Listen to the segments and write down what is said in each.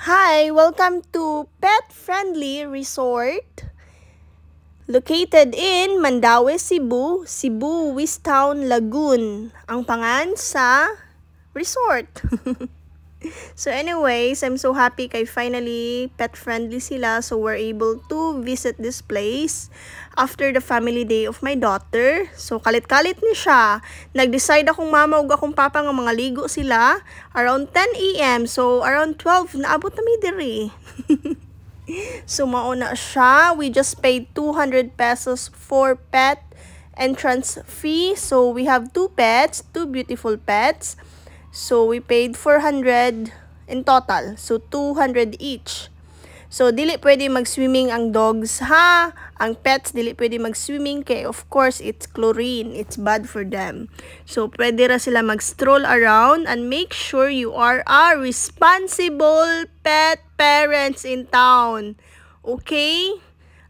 Hi, welcome to Pet Friendly Resort located in Mandaue, Cebu, Cebu Wistown Lagoon. Ang pangan sa resort. So anyways, I'm so happy kay finally pet friendly sila, so we're able to visit this place after the family day of my daughter. So kalit-kalit ni siya. Nag-decide akong mama ug akong papa nga mga ligo sila around 10 AM. So around 12 naabot na mi diri. So mauna siya. We just paid 200 pesos for pet entrance fee. So we have two pets, two beautiful pets. So we paid 400 in total. So 200 each. So dili pwede mag-swimming ang dogs ha. Ang pets dili pwede mag-swimming kay of course it's chlorine. It's bad for them. So pwede ra sila mag-stroll around and make sure you are a responsible pet parents in town. Okay?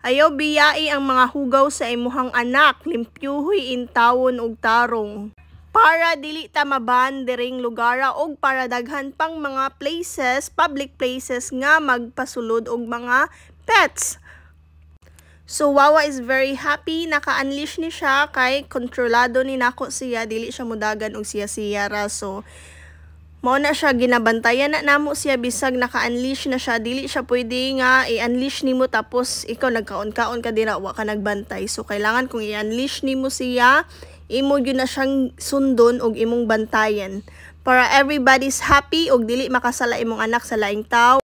Ayaw biyai ang mga hugaw sa imuhang anak. Limpyuhoy in tawon og tarong. Para dili ta maban diring lugara og para daghan pang mga places, public places nga magpasulod og mga pets. So Wawa is very happy, naka-unleash ni siya kay kontrolado ni nako siya, dili siya mudagan og siya ra. So mao na siya ginabantayan na namo siya bisag naka-unleash na siya, dili siya pwede nga i-unleash nimo tapos ikaw nagkaon-kaon ka dira wa ka nagbantay. So kailangan kung i-unleash nimo siya, imo yun na siyang sundon og imong bantayan para everybody's happy og dili makasala imong anak sa laing tao.